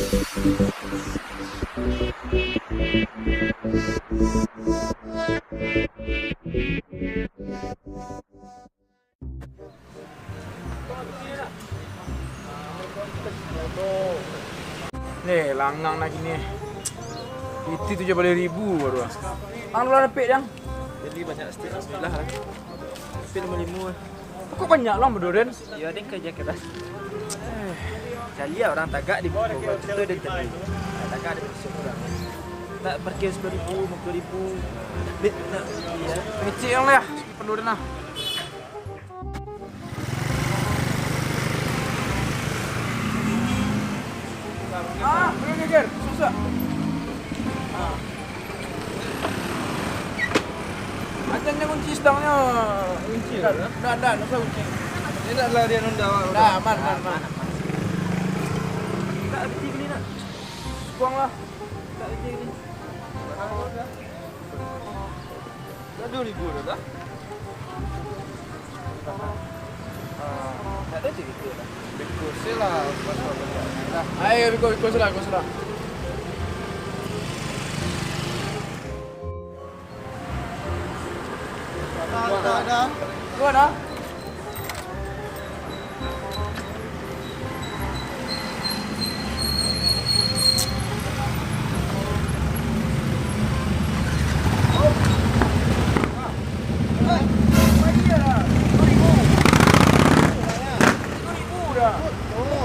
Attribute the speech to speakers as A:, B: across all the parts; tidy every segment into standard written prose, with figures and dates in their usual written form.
A: Nih, langang lagi nih. Itu 70.000 baru. Lang lu ada pek yang?
B: Jadi banyak stik bismillah lah. Tapi 55 lah.
A: Kok banyak lang berdoren?
B: Ya ada yang kerja keras. Saya lihat orang tagak di bawah itu ada terlalu. Tagak ada besok orang. Tak parkir 10.000, 50.000. Bit tak ya.
A: Ngecik yang lah. Berdoren lah. Boleh ngejar. Susah. Macamnya kunci stangnya. Kunci lah. Dah, usah kunci.
B: Ini tak lah dia nunda.
A: Dah, aman.
B: Tak ada ni nak.
A: Buang lah.
B: Tak ada ni. Dah 2.000 dah. Tak ada cerita lah. Kursi lah.
A: Ayo, ikut sudah.
B: Dah.
A: Keluar dah.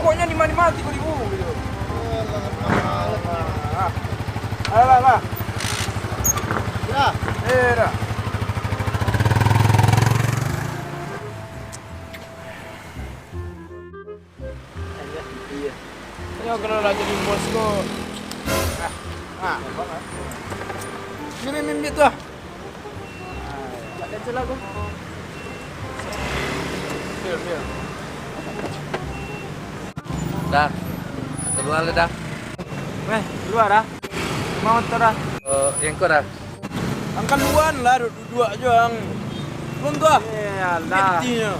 A: Pokoknya di mana-mana 3.000 gitu. Alah. Dah. Dah. Yo kalau lah jadi bos ko. Ini tu ah. Tak ada celah ko. Biar.
B: Dah. Keluar dah. Keluar dah. Mau motor dah. Yang kau dah.
A: Angkat luan lah, dua aja yang. Belum tu ah.
B: Yalah.
A: Intinya.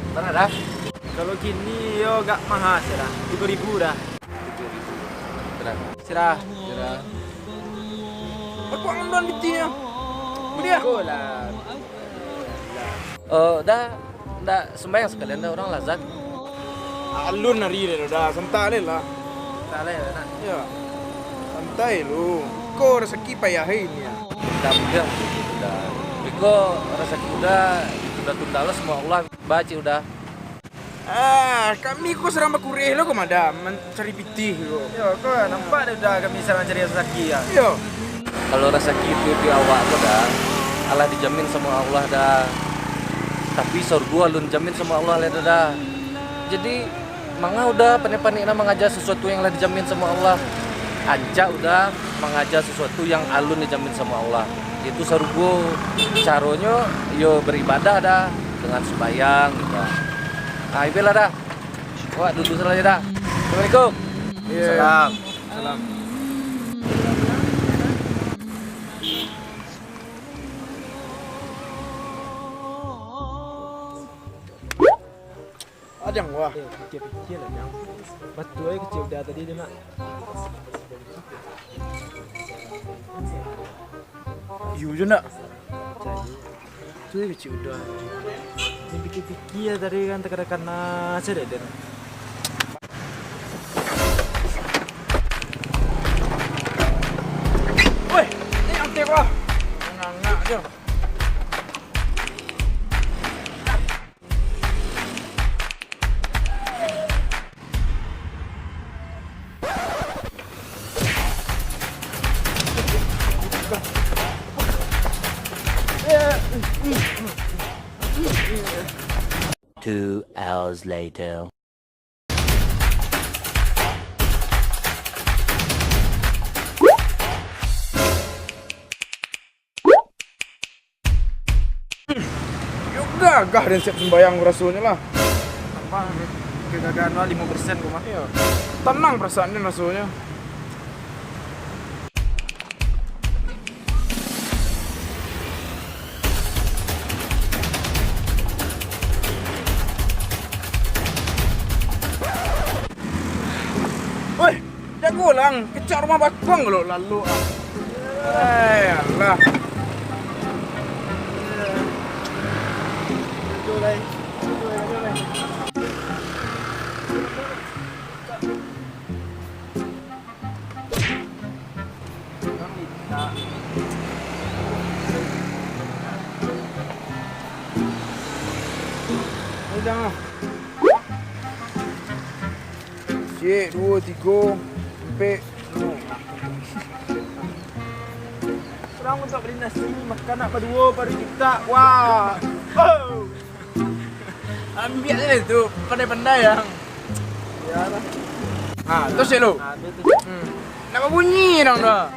B: Mana dah? Kalau gini yo gak mahal dah. 3.000 dah. 3.000. Serah.
A: Aku ambil intinya. Beri ah.
B: Dah sembahyang sekalian dah orang lazat.
A: Alun hari ni dah, santai lah.
B: Tak leh nak.
A: Ya. Santai lu. Kau rezeki payah ini ya.
B: Dah mudah dah. Biko rasa kuda tunda-tunda lo semua Allah baca udah.
A: Kami kau serang bakureh lo kau madam mencari pitih lo.
B: Yo, kau nampak dah kami serang cari rezeki ya.
A: Yo.
B: Kalau rezeki itu di awak lo dah, Allah dijamin sama Allah dah. Tapi surga lu dijamin sama Allah dah. Jadi mangga udah panik-panik nak mengajar sesuatu yang lah dijamin sama Allah. Ajak udah mengajar sesuatu yang alun dijamin sama Allah. Itu surga. Caranya yo beribadah dah dengan sembahyang gitu. Nah, ibadah dah. Wah, duduk saja dah. Assalamualaikum.
A: Salam. Ada yang wah.
B: Pikir lah yang. Batu aja kecil dah tadi dia nak.
A: You je nak.
B: Tu dia kecil dah. Ni pikir tadi kan tekan nasi dah dia.
A: Woi, ni antek wah. Ngangak je.
C: Two hours later.
A: Yuk gagah dan siap sembahyang rasulnya lah.
B: Apa?
A: kegagalan 5% kok mah. Iya. Tenang perasaannya rasanya. Woi, jago lang, kecak rumah bakbang lo lalu. Allah. Jangan. Cik, 2, 3, 4, 6. Orang untuk beli nasi, makan nak berdua pada kita. Wah. Oh. Ambil je tu, pandai-pandai yang. Yalah. Ha, tu cik lu. Ha, tu. Nak berbunyi dong dah.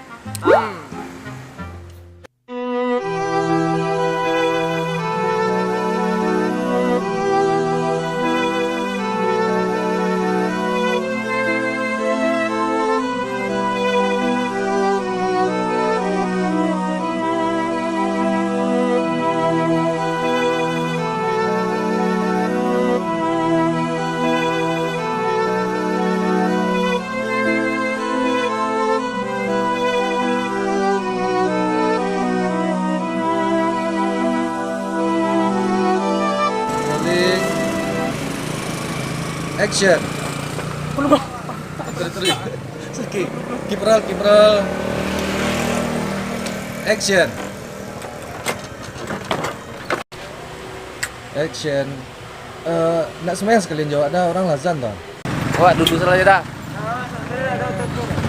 B: Action. Terus. Sakit. Kipral. Action. Action. Nak semayang sekalian jawab dah, orang lazan tau. Awak duduk saja dah.
A: Ada.